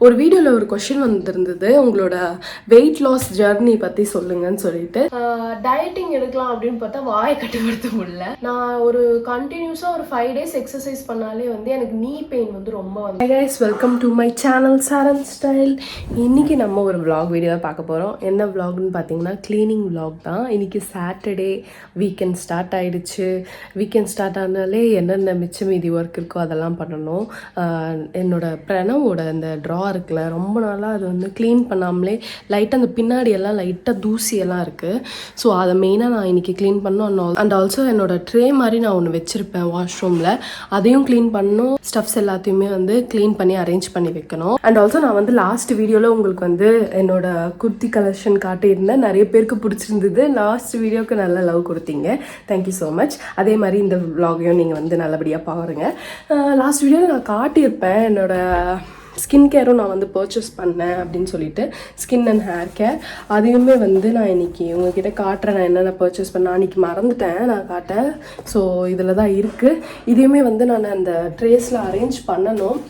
ஒரு வீடியோவில் ஒரு கொஷின் வந்திருந்தது, உங்களோட வெயிட் லாஸ் ஜர்னி பற்றி சொல்லுங்கன்னு சொல்லிட்டு. டயட்டிங் எடுக்கலாம் அப்படின்னு பார்த்தா வாயை கட்டுப்படுத்த முடியல. நான் ஒரு கண்டினியூஸாக ஒரு 5 days எக்ஸசைஸ் பண்ணாலே வந்து எனக்கு நீ பெயின் வந்து ரொம்ப வந்து. Hi guys, welcome to my channel saranstyle. இன்னைக்கு நம்ம ஒரு vlog வீடியோ தான் பார்க்க போகிறோம். என்ன vlogனு பார்த்தீங்கன்னா கிளீனிங் vlog தான். இன்னைக்கு சாட்டர்டே, வீக்கெண்ட் ஸ்டார்ட் ஆகிடுச்சு. வீக்கெண்ட் ஸ்டார்ட் ஆனாலே என்னென்ன மிச்சம் மீதி ஒர்க் இருக்கோ அதெல்லாம் பண்ணணும். என்னோட பிரணவோட அந்த ட்ரா இருக்குல்ல, ரொம்ப நாளாக அது வந்து க்ளீன் பண்ணாமலே லைட்டாக அந்த பின்னாடியெல்லாம் லைட்டாக தூசியெல்லாம் இருக்குது. ஸோ அதை மெயினாக நான் இன்றைக்கி க்ளீன் பண்ணணும். அண்ட் ஆல்சோ என்னோடய ட்ரே மாதிரி நான் ஒன்று வச்சுருப்பேன் வாஷ்ரூமில், அதையும் க்ளீன் பண்ணணும். ஸ்டஃப்ஸ் எல்லாத்தையுமே வந்து க்ளீன் பண்ணி அரேஞ்ச் பண்ணி வைக்கணும். அண்ட் ஆல்சோ நான் வந்து லாஸ்ட் வீடியோவில் உங்களுக்கு வந்து என்னோட குர்த்தி கலெக்ஷன் காட்டியிருந்தேன். நிறைய பேருக்கு பிடிச்சிருந்தது. லாஸ்ட் வீடியோவுக்கு நல்ல லவ் கொடுத்தீங்க. Thank you so much. அதே மாதிரி இந்த vlogகையும் நீங்கள் வந்து நல்லபடியாக பாருங்கள். லாஸ்ட் வீடியோவில் நான் காட்டியிருப்பேன் என்னோட ஸ்கின் கேரும் நான் வந்து பர்ச்சேஸ் பண்ணேன் அப்படின்னு சொல்லிட்டு, ஸ்கின் அண்ட் ஹேர் கேர். அதையுமே வந்து நான் இன்றைக்கி உங்ககிட்ட காட்டுறேன். நான் என்னென்ன பர்ச்சேஸ் பண்ணேன் அன்றைக்கி மறந்துட்டேன் நான் காட்டேன். ஸோ இதில் தான் இருக்குது. இதையுமே வந்து நான் அந்த ட்ரேஸில் அரேஞ்ச் பண்ணணும்,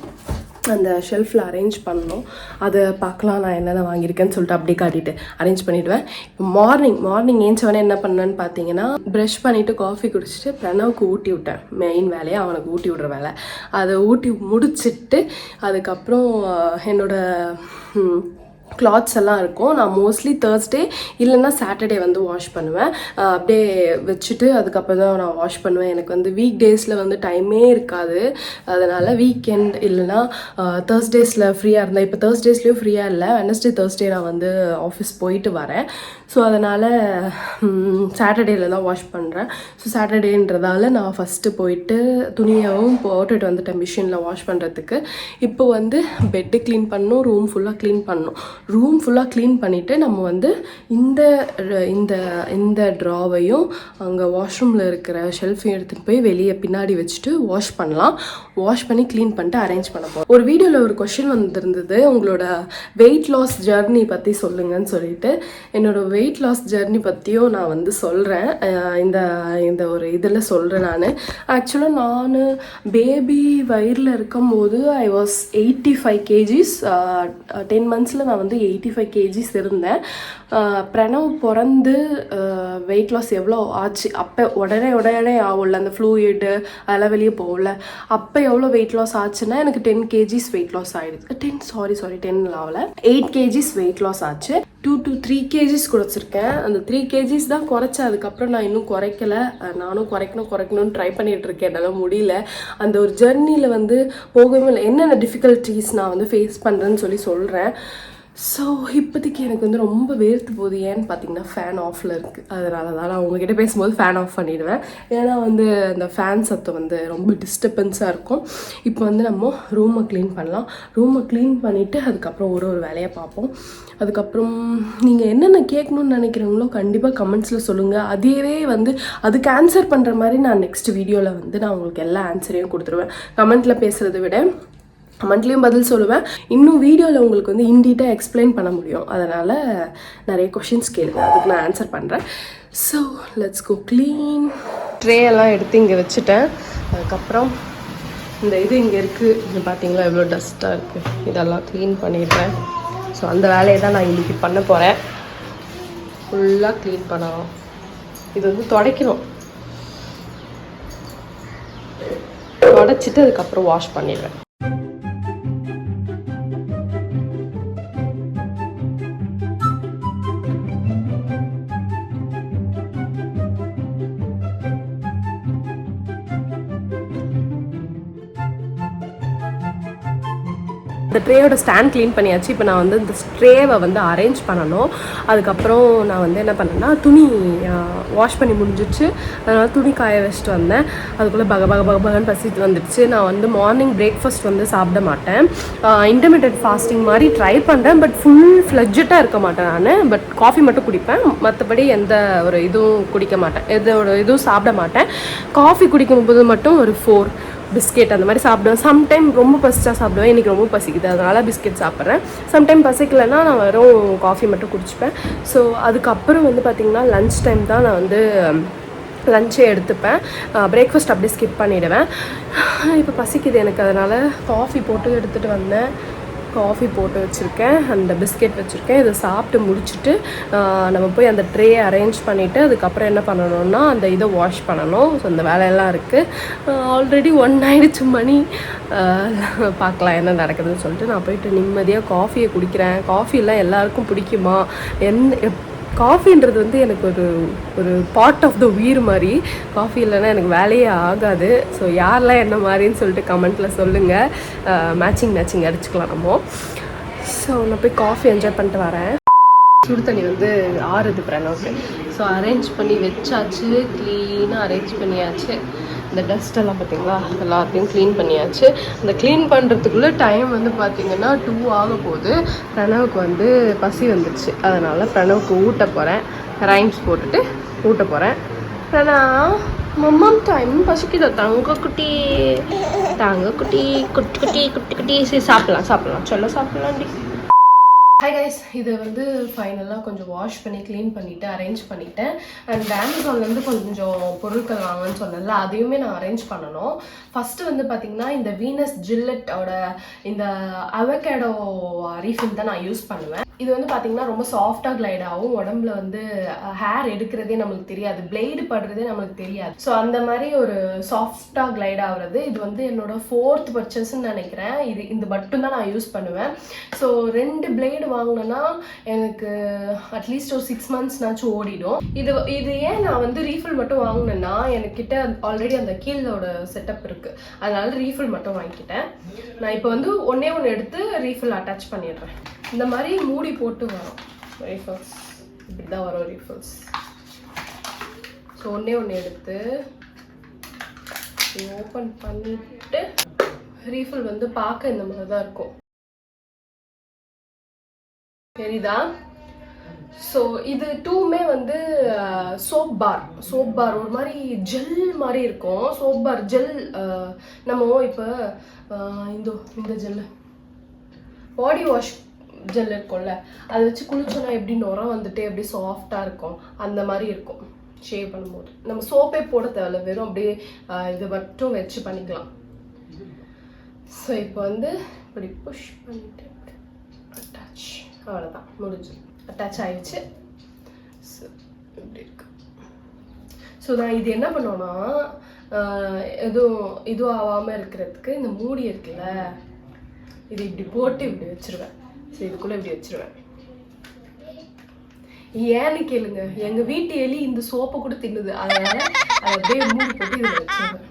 அந்த ஷெல்ஃபில் அரேஞ்ச் பண்ணணும். அதை பார்க்கலாம் நான் என்னென்ன வாங்கியிருக்கேன்னு சொல்லிட்டு அப்படியே காட்டிட்டு அரேஞ்ச் பண்ணிவிடுவேன். மார்னிங் ஏஞ்சவனே என்ன பண்ணேன்னு பார்த்தீங்கன்னா, ப்ரஷ் பண்ணிவிட்டு காஃபி குடிச்சிட்டு பிரணவுக்கு ஊட்டி விட்டேன். மெயின் வேலையை அவனுக்கு ஊட்டி விடுற வேலை. அதை ஊட்டி முடிச்சுட்டு அதுக்கப்புறம் என்னோட கிளாத்ஸ் எல்லாம் இருக்கும். நான் மோஸ்ட்லி தேர்ஸ்டே இல்லைன்னா சாட்டர்டே வந்து வாஷ் பண்ணுவேன். அப்படியே வச்சுட்டு அதுக்கப்புறம் தான் நான் வாஷ் பண்ணுவேன். எனக்கு வந்து வீக் டேஸில் வந்து டைமே இருக்காது. அதனால் வீக்கெண்ட் இல்லைன்னா தேர்ஸ்டேஸில் ஃப்ரீயாக இருந்தேன். இப்போ தேர்ஸ்டேஸ்லேயும் ஃப்ரீயாக இல்லை. வெட்னஸ்டே தேர்ஸ்டே நான் வந்து ஆஃபீஸ் போயிட்டு வரேன். ஸோ அதனால் சாட்டர்டேயில் தான் வாஷ் பண்ணுறேன். ஸோ சாட்டர்டேன்றதால நான் ஃபஸ்ட்டு போயிட்டு துணியவும் போட்டுட்டு வந்துட்டேன் மிஷினில் வாஷ் பண்ணுறதுக்கு. இப்போ வந்து பெட்டு க்ளீன் பண்ணணும், ரூம் ஃபுல்லாக க்ளீன் பண்ணணும். ரூம் ஃபுல்லாக க்ளீன் பண்ணிவிட்டு நம்ம வந்து இந்த இந்த இந்த ட்ராவையும் அங்கே வாஷ்ரூமில் இருக்கிற ஷெல்ஃபையும் எடுத்துகிட்டு போய் வெளியே பின்னாடி வச்சுட்டு வாஷ் பண்ணலாம். வாஷ் பண்ணி க்ளீன் பண்ணிட்டு அரேஞ்ச் பண்ண போகிறோம். ஒரு வீடியோவில் ஒரு கொஷின் வந்திருந்தது, உங்களோட வெயிட் லாஸ் ஜர்னி பற்றி சொல்லுங்கன்னு சொல்லிட்டு. என்னோட வெயிட் லாஸ் ஜர்னி பற்றியும் நான் வந்து சொல்கிறேன். இந்த ஒரு இதில் சொல்கிறேன். நான் ஆக்சுவலாக நான் பேபி வயிறில் இருக்கும்போது ஐ வாஸ் 85 kgs. 10 monthஸில் நான் வந்து 85 kgs இருந்தேன். பிரணவ் பிறந்து வெயிட் லாஸ் எவ்வளோ ஆச்சு, அப்போ உடனே ஆகும்ல அந்த ஃப்ளூயிடு அதெல்லாம் வெளியே போகல. அப்போ எவ்வளோ வெயிட் லாஸ் ஆச்சுன்னா எனக்கு 10 kgs வெயிட் லாஸ் ஆகிடுது. 10 ஆகல, 8 kgs வெயிட் லாஸ் ஆச்சு. 2 to 3 kgs குறைச்சிருக்கேன். அந்த 3 kgs தான் குறைச்சேன். அதுக்கப்புறம் நான் இன்னும் குறைக்கல. நானும் குறைக்கணும்னு ட்ரை பண்ணிகிட்டு இருக்கேன். என்னால் முடியல. அந்த ஒரு ஜர்னியில் வந்து போகவே இல்லை. என்னென்ன டிஃபிகல்ட்டிஸ் நான் வந்து ஃபேஸ் பண்ணுறேன்னு சொல்கிறேன். ஸோ இப்போதைக்கு எனக்கு வந்து ரொம்ப வேர்த்து போகுது. ஏன்னு பார்த்தீங்கன்னா ஃபேன் ஆஃபில் இருக்குது. அதனால தான் நான் உங்ககிட்ட பேசும்போது ஃபேன் ஆஃப் பண்ணிவிடுவேன். ஏன்னா வந்து அந்த ஃபேன் சத்தம் வந்து ரொம்ப டிஸ்டர்பன்ஸாக இருக்கும். இப்போ வந்து நம்ம ரூமை க்ளீன் பண்ணலாம். ரூமை க்ளீன் பண்ணிவிட்டு அதுக்கப்புறம் ஒரு வேலையை பார்ப்போம். அதுக்கப்புறம் நீங்கள் என்னென்ன கேட்கணுன்னு நினைக்கிறீங்களோ கண்டிப்பாக கமெண்ட்ஸில் சொல்லுங்கள். அதேவே வந்து அதுக்கு ஆன்சர் பண்ணுற மாதிரி நான் நெக்ஸ்ட் வீடியோவில் வந்து நான் உங்களுக்கு எல்லா ஆன்சரையும் கொடுத்துருவேன். கமெண்ட்டில் பேசுகிறத விட கமெண்ட்லேயும் பதில் சொல்லுவேன். இன்னும் வீடியோவில் உங்களுக்கு வந்து இன்டீட்டாக எக்ஸ்பிளைன் பண்ண முடியும். அதனால் நிறைய கொஷின்ஸ் கேளுங்க, அதுக்கு நான் ஆன்சர் பண்ணுறேன். So let's go clean. Tray எல்லாம் எடுத்து இங்கே வச்சுட்டேன். அதுக்கப்புறம் இந்த இது இங்கே இருக்குது. இங்கே பார்த்தீங்களா எவ்வளோ டஸ்ட்டாக இருக்குது. இதெல்லாம் க்ளீன் பண்ணிடுறேன். ஸோ அந்த வேலையை தான் நான் இன்றைக்கி பண்ண போகிறேன். ஃபுல்லாக க்ளீன் பண்ணணும். இது வந்து துடைக்கணும். துடைச்சிட்டு அதுக்கப்புறம் வாஷ் பண்ணிடுவேன். இந்த ட்ரேயோட ஸ்டாண்ட் க்ளீன் பண்ணியாச்சு. இப்போ நான் வந்து இந்த ட்ரேவை வந்து அரேஞ்ச் பண்ணணும். அதுக்கப்புறம் நான் வந்து என்ன பண்ணேன்னா, துணி வாஷ் பண்ணி முடிஞ்சிச்சு. அதனால் துணி காய வச்சுட்டு வந்தேன். அதுக்குள்ளே பகன்னு பசிட்டு வந்துடுச்சு. நான் வந்து மார்னிங் பிரேக்ஃபாஸ்ட் வந்து சாப்பிட மாட்டேன். இன்டர்மீடியட் ஃபாஸ்டிங் மாதிரி ட்ரை பண்ணுறேன். பட் ஃபுல் ஃப்ளெட்ஜட்டாக இருக்க மாட்டேன் நான். பட் காஃபி மட்டும் குடிப்பேன். மற்றபடி எந்த ஒரு இதுவும் குடிக்க மாட்டேன். இதுவும் சாப்பிட மாட்டேன். காஃபி குடிக்கும்போது மட்டும் ஒரு 4 பிஸ்கெட் அந்த மாதிரி சாப்பிடுவேன். சம்டைம் ரொம்ப பசிச்சா சாப்பிடுவேன். இன்றைக்கி ரொம்ப பசிக்குது அதனால் பிஸ்கெட் சாப்பிட்றேன். சம்டைம் பசிக்கலைன்னா நான் வெறும் காஃபி மட்டும் குடிச்சுப்பேன். ஸோ அதுக்கப்புறம் வந்து பார்த்திங்கன்னா லன்ச் டைம் தான் நான் வந்து லஞ்சே எடுத்துப்பேன். பிரேக்ஃபாஸ்ட் அப்படியே ஸ்கிப் பண்ணிவிடுவேன். இப்போ பசிக்குது எனக்கு, அதனால் காஃபி போட்டு எடுத்துகிட்டு வந்தேன். காஃபி போட்டு வச்சுருக்கேன், அந்த பிஸ்கெட் வச்சுருக்கேன். இதை சாப்பிட்டு முடிச்சுட்டு நம்ம போய் அந்த ட்ரே அரேஞ்ச் பண்ணிவிட்டு அதுக்கப்புறம் என்ன பண்ணணும்னா அந்த இதை வாஷ் பண்ணணும். ஸோ அந்த வேலையெல்லாம் இருக்குது. ஆல்ரெடி 1 ஆயிடுச்சு மணி. பார்க்கலாம் என்ன நடக்குதுன்னு சொல்லிட்டு நான் போயிட்டு நிம்மதியாக காஃபியை குடிக்கிறேன். காஃபிலாம் எல்லாருக்கும் பிடிக்குமா? காஃபின்றது வந்து எனக்கு ஒரு பார்ட் ஆஃப் த உயிர் மாதிரி. காஃபி இல்லைன்னா எனக்கு வேலையே ஆகாது. ஸோ யாரெல்லாம் என்ன மாதிரின்னு சொல்லிட்டு கமெண்ட்டில் சொல்லுங்கள். மேட்சிங் அடிச்சுக்கலாம் நம்ம. ஸோ நான் போய் காஃபி என்ஜாய் பண்ணிட்டு வரேன். சுடு தண்ணி வந்து ஆறுது பிரணவுக்கு. ஸோ அரேஞ்ச் பண்ணி வச்சாச்சு, க்ளீனாக அரேஞ்ச் பண்ணியாச்சு. இந்த டஸ்ட்டெல்லாம் பார்த்திங்களா, எல்லாத்தையும் க்ளீன் பண்ணியாச்சு. அந்த க்ளீன் பண்ணுறதுக்குள்ளே டைம் வந்து பார்த்திங்கன்னா 2 ஆக போகுது. பிரணவுக்கு வந்து பசி வந்துடுச்சு, அதனால் பிரணவுக்கு ஊட்ட போகிறேன். ரைம்ஸ் போட்டுட்டு ஊட்ட போகிறேன். பிரணவ் மம்மம் டைம் பசிக்குதா தங்க குட்டி குட்டி குட்டி சரி சாப்பிட்லாம் சொல்ல சாப்பிட்லாண்டி. ஹாய் கைஸ், இதை வந்து ஃபைனலாக கொஞ்சம் வாஷ் பண்ணி க்ளீன் பண்ணிவிட்டு அரேஞ்ச் பண்ணிவிட்டேன். அண்ட் அமேசான்லேருந்து கொஞ்சம் பொருட்கள் வாங்கன்னு சொன்னல, அதையுமே நான் அரேஞ்ச் பண்ணணும். ஃபஸ்ட்டு வந்து பார்த்திங்கன்னா இந்த வீனஸ் ஜில்லட்டோட இந்த அவகேடோ ரீஃபில் தான் நான் யூஸ் பண்ணுவேன். இது வந்து பார்த்திங்கன்னா ரொம்ப சாஃப்டாக கிளைட் ஆகும். உடம்புல வந்து ஹேர் எடுக்கிறதே நம்மளுக்கு தெரியாது, பிளேடு படுறதே நம்மளுக்கு தெரியாது. ஸோ அந்த மாதிரி ஒரு சாஃப்டாக கிளைட் ஆகுறது. இது வந்து என்னோட 4th பர்ச்சேஸ்ன்னு நினைக்கிறேன். இது மட்டும்தான் நான் யூஸ் பண்ணுவேன். ஸோ 2 பிளேடு வாங்கினேன்னா எனக்கு அட்லீஸ்ட் ஒரு 6 monthsனாச்சும் ஓடிடும். இது ஏன் நான் வந்து ரீஃபில் மட்டும் வாங்கினேன்னா, எனக்கிட்ட ஆல்ரெடி அந்த கீழோட செட்டப் இருக்குது, அதனால ரீஃபில் மட்டும் வாங்கிக்கிட்டேன். நான் இப்போ வந்து ஒன்றே எடுத்து ரீஃபில் அட்டாச் பண்ணிடுறேன். இந்த மாதிரி மூடி போட்டு வரும் ரீஃபில்ஸ், இப்படி தான் வரும் ரீஃபில்ஸ். ஸோ ஒன்றே எடுத்து ஓப்பன் பண்ணிட்டு ரீஃபில் வந்து பார்க்க இந்த மாதிரி தான் இருக்கும், தெரியுதா? ஸோ இது 2மே வந்து சோப் பார் ஒரு மாதிரி ஜெல் மாதிரி இருக்கும். சோப் பார் ஜெல் நம்ம இப்போ இந்த ஜெல்லு பாடி வாஷ் ஜெல் இருக்கும்ல, அதை வச்சு குளிச்சோன்னா எப்படி நுரம் வந்துட்டு எப்படி சாஃப்டாக இருக்கும் அந்த மாதிரி இருக்கும். ஷேவ் பண்ணும்போது நம்ம சோப்பே போட தேவையில்ல, வெறும் அப்படியே இது மட்டும் வச்சு பண்ணிக்கலாம். ஸோ இப்போ வந்து இப்படி புஷ் பண்ணிட்டு அட்டாச், அவ்வளோதான் முடிஞ்சு, அட்டாச் ஆயிடுச்சு. ஸோ இப்படி இருக்கு. ஸோ நான் இது என்ன பண்ணுவேன்னா, எதுவும் ஆகாமல் இருக்கிறதுக்கு இந்த மூடி இருக்குல்ல, இது இப்படி போட்டு இப்படி வச்சிருவேன். ஸோ இதுக்குள்ளே இப்படி வச்சிருவேன். ஏன்னு கேளுங்க, எங்கள் வீட்டு எலி இந்த சோப்பை கூட தின்னுது, அதனால அதை அப்படியே மூடி போட்டு இதில் வச்சிருவேன்.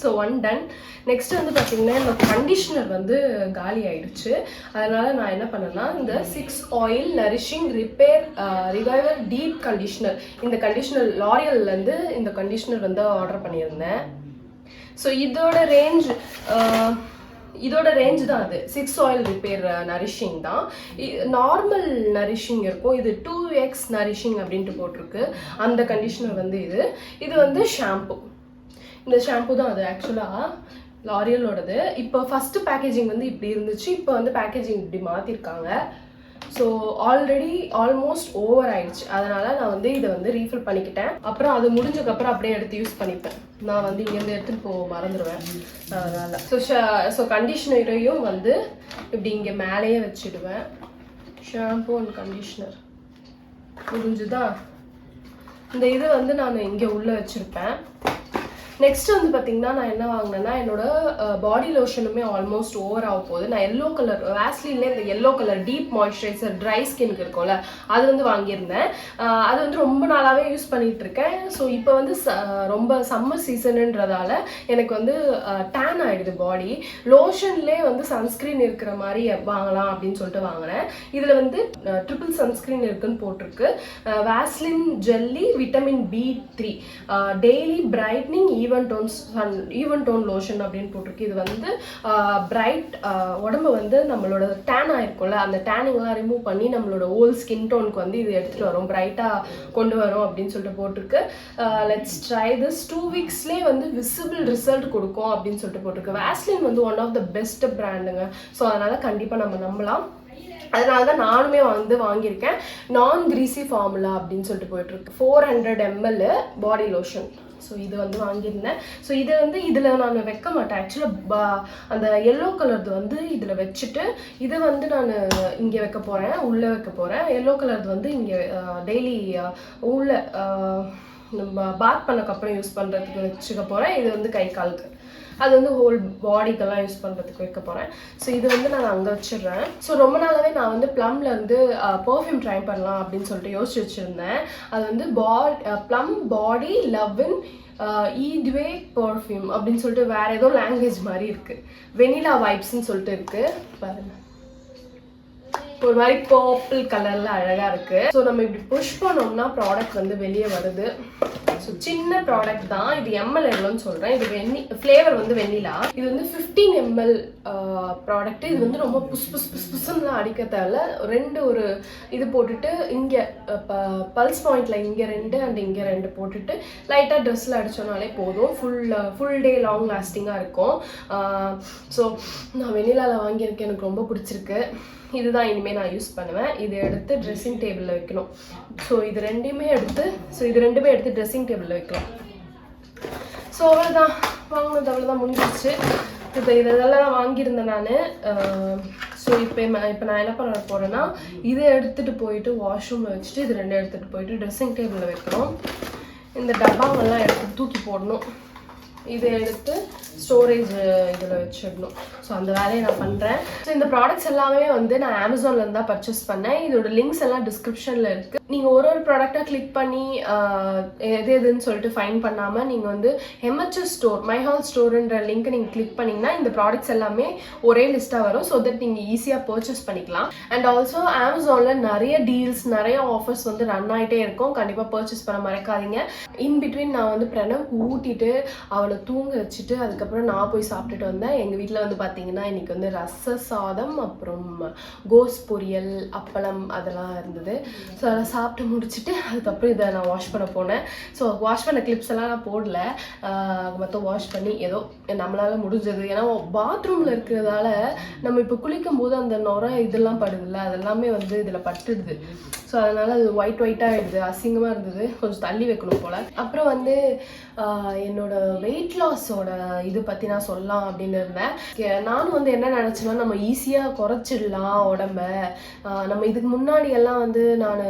So 1 ton. நெக்ஸ்ட் வந்து பார்த்தீங்கன்னா இந்த கண்டிஷ்னர் வந்து காலி ஆயிடுச்சு. அதனால நான் என்ன பண்ணேன்னா இந்த 6 ஆயில் நரிஷிங் ரிவைவர் டீப் கண்டிஷ்னர், இந்த கண்டிஷ்னர் லாரியல்லேருந்து இந்த கண்டிஷ்னர் வந்து ஆர்டர் பண்ணியிருந்தேன். ஸோ இதோட ரேஞ்ச் தான் அது. 6 ஆயில் ரிப்பேர் நரிஷிங் தான். நார்மல் நரிஷிங் இருக்கும், இது 2x நரிஷிங் அப்படின்ட்டு போட்டிருக்கு. அந்த கண்டிஷ்னர் வந்து இது வந்து ஷாம்பு. இந்த ஷாம்பு தான் அது ஆக்சுவலாக லாரியலோடது. இப்போ ஃபஸ்ட்டு பேக்கேஜிங் வந்து இப்படி இருந்துச்சு, இப்போ வந்து பேக்கேஜிங் இப்படி மாற்றிருக்காங்க. ஸோ ஆல்ரெடி ஆல்மோஸ்ட் ஓவர் ஆயிடுச்சு, அதனால் நான் வந்து இதை வந்து ரீஃபில் பண்ணிக்கிட்டேன். அப்புறம் அது முடிஞ்சதுக்கப்புறம் அப்படியே எடுத்து யூஸ் பண்ணிப்பேன். நான் வந்து இங்கேருந்து எடுத்துகிட்டு மறந்துடுவேன், அதனால். ஸோ கண்டிஷ்னரையும் வந்து இப்படி இங்கே மேலேயே வச்சுடுவேன். ஷாம்பு அண்ட் கண்டிஷ்னர் முடிஞ்சுதான். இந்த இது வந்து நான் இங்கே உள்ளே வச்சுருப்பேன். நெக்ஸ்ட் வந்து பார்த்தீங்கன்னா நான் என்ன வாங்கினேன்னா, என்னோட பாடி லோஷனுமே ஆல்மோஸ்ட் ஓவர் ஆக போகுது. நான் எல்லோ கலர் வேஸ்லின்ல இந்த yellow colour deep moisturiser dry ஸ்கின்க்கு இருக்கும்ல, அது வந்து வாங்கியிருந்தேன். அது வந்து ரொம்ப நாளாகவே யூஸ் பண்ணிட்டு இருக்கேன். ஸோ இப்போ வந்து ரொம்ப சம்மர் சீசனுன்றதால எனக்கு வந்து டேன் ஆகிடுது பாடி. லோஷன்லேயே வந்து சன்ஸ்க்ரீன் இருக்கிற மாதிரி வாங்கலாம் அப்படின்னு சொல்லிட்டு வாங்கினேன். இதில் வந்து ட்ரிபிள் சன்ஸ்க்ரீன் இருக்குன்னு போட்டிருக்கு. Vaseline jelly vitamin B3 daily brightening even tone lotion அப்படின்னு போட்டிருக்கு. இது வந்து பிரைட் உடம்பு வந்து நம்மளோட டேன் ஆயிருக்கும்ல, அந்த டேனிங்லாம் ரிமூவ் பண்ணி நம்மளோட ஓல்ட் ஸ்கின் டோனுக்கு வந்து இது எடுத்துகிட்டு வரும், பிரைட்டாக கொண்டு வரும் அப்படின்னு சொல்லிட்டு போட்டிருக்கு. Let's try this. 2 வீக்ஸ்லேயே வந்து விசிபிள் ரிசல்ட் கொடுக்கும் அப்படின்னு சொல்லிட்டு போட்டிருக்கு. வாஸ்லின் வந்து ஒன் ஆஃப் த பெஸ்ட் பிராண்டுங்க. ஸோ அதனால் கண்டிப்பாக நம்ம நம்பலாம். அதனால தான் நானுமே வந்து வாங்கியிருக்கேன். நான் கிரீசி ஃபார்முலா அப்படின்னு சொல்லிட்டு போயிட்டுருக்கு. 400 ml பாடி லோஷன். ஸோ இது வந்து வாங்கியிருந்தேன். ஸோ இதை வந்து இதில் நான் வைக்க மாட்டேன் ஆக்சுவலாக. அந்த எல்லோ கலர்து வந்து இதில் வச்சுட்டு இதை வந்து நான் இங்கே வைக்க போகிறேன், உள்ளே வைக்க போகிறேன். எல்லோ கலர்து வந்து இங்கே டெய்லி உள்ள நம்ம பாத் பண்ணக்கப்புறம் யூஸ் பண்ணுறதுக்கு வச்சுக்க போகிறேன். இது வந்து கை காலுக்கு, அது வந்து ஹோல் பாடிக்கெல்லாம் யூஸ் பண்ணுறதுக்கு வைக்க போகிறேன். ஸோ இது வந்து நான் அங்கே வச்சிடுறேன். ஸோ ரொம்ப நாளாகவே நான் வந்து ப்ளம்ல இருந்து பர்ஃப்யூம் ட்ரை பண்ணலாம் அப்படின்னு சொல்லிட்டு யோசிச்சு வச்சுருந்தேன். அது வந்து ப்ளம் BodyLovin ஈட்வே பர்ஃப்யூம் அப்படின்னு சொல்லிட்டு வேற ஏதோ லாங்குவேஜ் மாதிரி இருக்குது. வெனிலா வைப்ஸ்ன்னு சொல்லிட்டு இருக்குது பாருங்க. ஒரு மாதிரி பர்பிள் கலர்ல அழகா இருக்கு. ஸோ நம்ம இப்படி புஷ் பண்ணோம்னா ப்ராடக்ட் வந்து வெளியே வருது. ஸோ சின்ன ப்ராடக்ட் தான் இது, ml எவ்வளோன்னு சொல்றேன். இது ஃப்ளேவர் வந்து வெண்ணிலா. இது வந்து 15 ml ப்ராடக்ட். இது வந்து ரொம்ப புஷ்லாம் அடிக்க தேவையில்ல. ஒரு இது போட்டுட்டு இங்கே பல்ஸ் பாயிண்ட்ல இங்கே 2 அண்ட் இங்கே 2 போட்டுட்டு லைட்டாக ட்ரெஸ்ஸில் அடிச்சோம்னாலே போதும். ஃபுல் டே லாங் லாஸ்டிங்காக இருக்கும். ஸோ நான் வெண்ணிலாவில் வாங்கியிருக்கேன், எனக்கு ரொம்ப பிடிச்சிருக்கு. இதுதான் இனிமேல் நான் யூஸ் பண்ணுவேன். இதை எடுத்து ட்ரெஸ்ஸிங் டேபிளில் வைக்கணும். ஸோ இது ரெண்டுமே எடுத்து ட்ரெஸ்ஸிங் டேபிளில் வைக்கலாம். ஸோ அவ்வளோதான், வாங்கினது அவ்வளோதான், முடிஞ்சிச்சு. இப்போ இதெல்லாம் தான் வாங்கியிருந்தேன் நான். ஸோ இப்போ நான் என்ன பண்ண போகிறேன்னா, இதை எடுத்துகிட்டு போயிட்டு வாஷ்ரூமில் வச்சுட்டு இது 2 எடுத்துகிட்டு போயிட்டு ட்ரெஸ்ஸிங் டேபிளில் வைக்கணும். இந்த டப்பாவெல்லாம் எடுத்து தூக்கி போடணும். இதை எடுத்து ஸ்டோரேஜ் இதில் வச்சிடணும். ஸோ அந்த வேலையை நான் பண்ணுறேன். ஸோ இந்த ப்ராடக்ட்ஸ் எல்லாமே வந்து நான் அமேசான்லேருந்து தான் பர்ச்சேஸ் பண்ணேன். இதோட லிங்க்ஸ் எல்லாம் டிஸ்கிரிப்ஷனில் இருக்குது. நீங்கள் ஒரு ப்ராடக்டாக கிளிக் பண்ணி எதுன்னு சொல்லிட்டு ஃபைன் பண்ணாமல் நீங்கள் வந்து MHS ஸ்டோர், மை ஹால் ஸ்டோருன்ற லிங்க்கை நீங்கள் கிளிக் பண்ணிங்கன்னா இந்த ப்ராடக்ட்ஸ் எல்லாமே ஒரே லிஸ்ட்டாக வரும். ஸோ தட் நீங்கள் ஈஸியாக பர்ச்சேஸ் பண்ணிக்கலாம். அண்ட் ஆல்சோ அமேசானில் நிறைய டீல்ஸ், நிறைய ஆஃபர்ஸ் வந்து ரன் ஆகிட்டே இருக்கும். கண்டிப்பாக பர்ச்சேஸ் பண்ண மறக்காதீங்க. இன் பிட்வீன் நான் வந்து பிரணவ் ஊட்டிட்டு அவனை தூங்க வச்சுட்டு அதுக்கப்புறம் நான் போய் சாப்பிட்டுட்டு வந்தேன். எங்கள் வீட்டில் வந்து பார்த்தீங்கன்னா இன்றைக்கி வந்து ரச சாதம், அப்புறம் கோஸ் பொரியல், அப்பளம் அதெல்லாம் இருந்தது. ஸோ அதெல்லாம் சாப்பிட்டு முடிச்சுட்டு அதுக்கப்புறம் இதை நான் வாஷ் பண்ண போனேன். ஸோ வாஷ் பண்ண கிளிப்ஸ் எல்லாம் நான் போடல, மொத்தம் வாஷ் பண்ணி ஏதோ நம்மளால் முடிஞ்சது. ஏன்னா பாத்ரூமில் இருக்கிறதால நம்ம இப்போ குளிக்கும் போது அந்த நுரை இதெல்லாம் படுதுல்ல, அதெல்லாமே வந்து இதில் பட்டுடுது. ஸோ அதனால் அது ஒயிட்டாக ஆகிடுது, அசிங்கமாக இருந்தது. கொஞ்சம் தள்ளி வைக்கணும் போல். அப்புறம் வந்து என்னோட வெயிட் லாஸோட இது பற்றி நான் சொல்லலாம் அப்படின்னு இருந்தேன். நானும் வந்து என்ன நினச்சேன்னா, நம்ம ஈஸியாக குறைச்சிடலாம் உடம்ப. நம்ம இதுக்கு முன்னாடி எல்லாம் வந்து நான்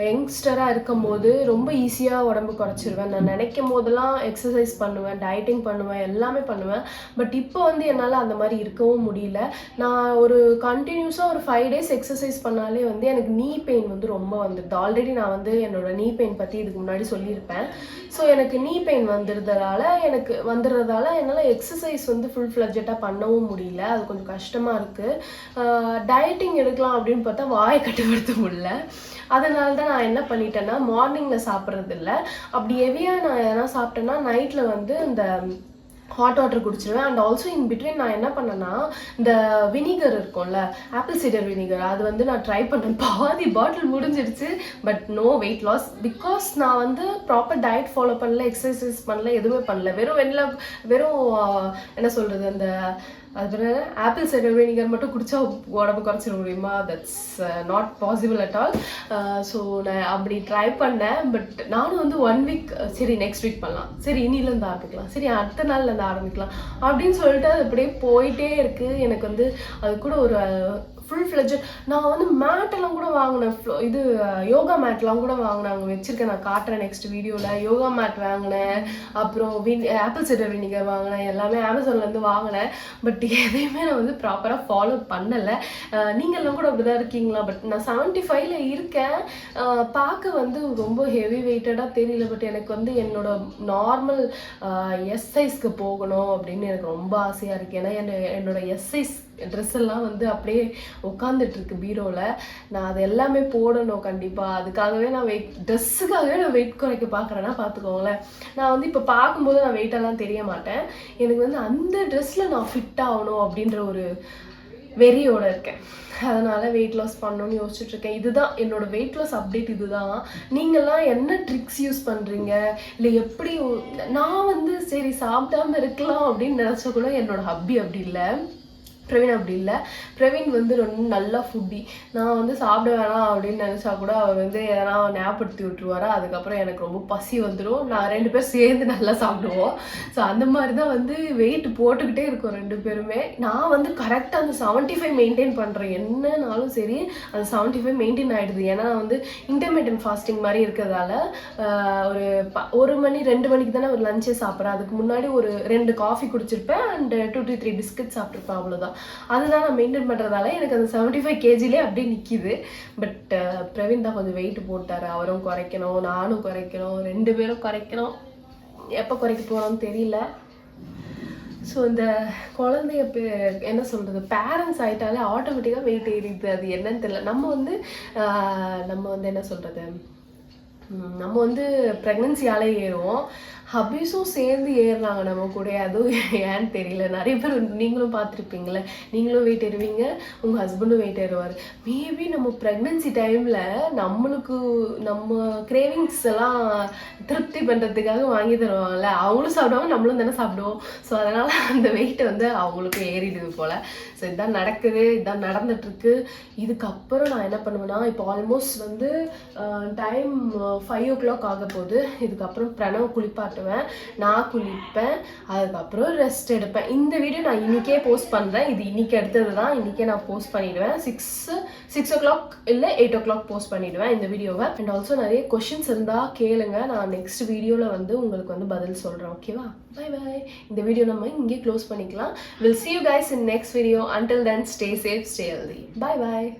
யங்ஸ்டராக இருக்கும் போது ரொம்ப ஈஸியாக உடம்பு குறைச்சிருவேன். நான் நினைக்கும் போதெல்லாம் எக்ஸசைஸ் பண்ணுவேன், டயட்டிங் பண்ணுவேன், எல்லாமே பண்ணுவேன். பட் இப்போ வந்து என்னால் அந்த மாதிரி இருக்கவும் முடியல. நான் ஒரு கண்டினியூஸாக ஒரு 5 days எக்ஸசைஸ் பண்ணாலே வந்து எனக்கு நீ பெயின் வந்து ரொம்ப வந்துடுது. ஆல்ரெடி நான் வந்து என்னோட நீ பெயின் பற்றி இதுக்கு முன்னாடி சொல்லியிருப்பேன். ஸோ எனக்கு நீ பெயின் வந்துடுறதால என்னால் எக்ஸசைஸ் வந்து ஃபுல் ஃப்ளட்ஜெட்டாக பண்ணவும் முடியல. அது கொஞ்சம் கஷ்டமாக இருக்குது. டயட்டிங் எடுக்கலாம் அப்படின்னு பார்த்தா வாயை கட்டுப்படுத்த முடியல. அதனால தான் நான் என்ன பண்ணிட்டேன்னா, மார்னிங்கில் சாப்பிட்றது இல்லை. அப்படி ஹெவியாக நான் எதனா சாப்பிட்டேன்னா நைட்டில் வந்து இந்த ஹாட் வாட்டர் குடிச்சிருவேன். அண்ட் ஆல்சோ இன் பிட்வீன் நான் என்ன பண்ணேன்னா, இந்த வினிகர் இருக்கும்ல, ஆப்பிள் சைடர் வினிகர், அது வந்து நான் ட்ரை பண்ணேன். பாதி பாட்டில் முடிஞ்சிடுச்சு. But no weight loss. Because நான் வந்து ப்ராப்பர் டயட் ஃபாலோ பண்ணல, எக்ஸசைஸ் பண்ணல, எதுவுமே பண்ணல. வெறும் என்ன சொல்கிறது, அந்த அது ஆப்பிள் சைடர் வினிகர் மட்டும் குடிச்சா உடம்பு குறைச்சிட முடியுமா? That's not possible at all. So நான் அப்படி ட்ரை பண்ணேன். பட் நானும் வந்து 1 week சரி நெக்ஸ்ட் வீக் பண்ணலாம், சரி இன்னிலேருந்து ஆரம்பிக்கலாம், சரி அடுத்த நாள்லேருந்து ஆரம்பிக்கலாம் அப்படின்னு சொல்லிட்டு அது அப்படியே போயிட்டே இருக்குது. எனக்கு வந்து அது கூட ஒரு ஃபுல் ஃப்ளெட்ஜட் நான் வந்து மேட்டெல்லாம் கூட வாங்கினேன். இது யோகா மேட்லாம் கூட வாங்கினேன், அங்கே வச்சுருக்கேன், நான் காட்டுறேன் நெக்ஸ்ட் வீடியோவில். யோகா மேட் வாங்கினேன், அப்புறம் ஆப்பிள் சைடர் வினிகர் வாங்கினேன், எல்லாமே அமேசான்லேருந்து வாங்கினேன். பட் எதையுமே நான் வந்து ப்ராப்பராக ஃபாலோ பண்ணலை. நீங்கள்லாம் கூட அப்படி தான் இருக்கீங்களா? பட் நான் 75ல் இருக்கேன். பார்க்க வந்து ரொம்ப ஹெவி வெயிட்டடாக தெரியல. பட் எனக்கு வந்து என்னோட நார்மல் எஸ் சைஸ்க்கு போகணும் அப்படின்னு எனக்கு ரொம்ப ஆசையாக இருக்குது. ஏன்னா என்னோட எஸ் சைஸ் ட்ரெஸ் எல்லாம் வந்து அப்படியே உட்காந்துட்டு இருக்கு பீரோவில். நான் அது எல்லாமே போடணும் கண்டிப்பாக. அதுக்காகவே நான் ட்ரெஸ்ஸுக்காகவே நான் வெயிட் குறைக்க பார்க்குறேன்னா பார்த்துக்கோங்களேன். நான் வந்து இப்போ பார்க்கும்போது நான் வெயிட்டெல்லாம் தெரிய மாட்டேன். எனக்கு வந்து அந்த ட்ரெஸ்ஸில் நான் ஃபிட் ஆகணும் அப்படின்ற ஒரு வெறியோடு இருக்கேன். அதனால் வெயிட் லாஸ் பண்ணணும்னு யோசிச்சுட்ருக்கேன். இதுதான் என்னோட வெயிட் லாஸ் அப்டேட். இதுதான். நீங்கள்லாம் என்ன ட்ரிக்ஸ் யூஸ் பண்ணுறீங்க, இல்லை எப்படி? நான் வந்து சரி சாப்பிடாம இருக்கலாம் அப்படின்னு நினச்சா கூட என்னோட ஹப்பி அப்படி இல்லை. பிரவீன் அப்படி இல்லை. பிரவீன் வந்து ரொம்ப நல்லா ஃபுட்டி. நான் வந்து சாப்பிட வேணாம் அப்படின்னு நினச்சா கூட அவர் வந்து எதனா ஞாபகப்படுத்தி விட்டுருவாரா. அதுக்கப்புறம் எனக்கு ரொம்ப பசி வந்துடும். நான் 2 பேரும் சேர்ந்து நல்லா சாப்பிடுவோம். ஸோ அந்த மாதிரி தான் வந்து வெயிட் போட்டுக்கிட்டே இருக்கோம் 2 பேருமே. நான் வந்து கரெக்டாக அந்த 75 மெயின்டைன் பண்ணுறேன். என்னன்னாலும் சரி அந்த 75 மெயின்டைன் ஆகிடுது. ஏன்னா வந்து இன்டர்மீடியன்ட் ஃபாஸ்டிங் மாதிரி இருக்கிறதால ஒரு 1 மணி 2 மணிக்கு தானே ஒரு லஞ்சே சாப்பிட்றேன். அதுக்கு முன்னாடி ஒரு 2 காஃபி குடிச்சிருப்பேன் அண்ட் 2 to 3 பிஸ்கட் சாப்பிட்ருப்பேன். அவ்வளோதான். அதுதான் நான் மெயின்டைன் பண்ணுறதால எனக்கு அந்த 75 kgலே அப்படியே நிற்கிது. பட் பிரவீன் தான் கொஞ்சம் வெயிட் போட்டார். அவரும் குறைக்கணும், நானும் குறைக்கணும், 2 பேரும் குறைக்கணும். எப்போ குறைக்க போகிறோம்னு தெரியல. ஸோ இந்த குழந்தைய என்ன சொல்கிறது, பேரண்ட்ஸ் ஆகிட்டாலே ஆட்டோமேட்டிக்காக வெயிட் ஏறிடுது. அது என்னன்னு தெரியல. நம்ம வந்து என்ன சொல்கிறது, நம்ம வந்து ப்ரெக்னன்சியாலே ஏறுவோம். ஹபீஸும் சேர்ந்து ஏறுறாங்க நம்ம கூட. அதுவும் ஏன்னு தெரியல. நிறைய பேர் நீங்களும் பார்த்துருப்பீங்களே, நீங்களும் வெயிட் ஏறுவீங்க, உங்கள் ஹஸ்பண்டும் வெயிட் ஏறுவார். மேபி நம்ம ப்ரெக்னன்சி டைமில் நம்ம கிரேவிங்ஸ் எல்லாம் திருப்தி பண்ணுறதுக்காக வாங்கி தருவாங்கல்ல, அவங்களும் சாப்பிடுவாங்க, நம்மளும் தானே சாப்பிடுவோம். ஸோ அதனால் அந்த வெயிட் வந்து அவங்களுக்கும் ஏறிடுது போல். ஸோ இதுதான் நடக்குது, இதுதான் நடந்துட்டுருக்கு. இதுக்கப்புறம் நான் என்ன பண்ணுவேன்னா, இப்போ ஆல்மோஸ்ட் வந்து டைம் 5 o'clock ஆக போகுது. இதுக்கப்புறம் பிரணவ் குளிப்பாட்டுவேன், நான் குளிப்பேன், அதுக்கப்புறம் ரெஸ்ட் எடுப்பேன். இந்த வீடியோ நான் இன்றைக்கே போஸ்ட் பண்ணுறேன். இது இன்றைக்கி எடுத்தது தான். இன்றைக்கே நான் போஸ்ட் பண்ணிவிடுவேன். 6 o'clock இல்லை 8 o'clock போஸ்ட் பண்ணிவிடுவேன் இந்த வீடியோவை. அண்ட் ஆல்சோ நிறைய கொஷின்ஸ் இருந்தால் கேளுங்க. நான் நெக்ஸ்ட் வீடியோவில் வந்து உங்களுக்கு வந்து பதில் சொல்கிறேன். ஓகேவா? By by. இந்த வீடியோ நம்ம இங்கே க்ளோஸ் பண்ணிக்கலாம். We'll see you guys in next video. Until then, stay safe, stay healthy. Bye bye.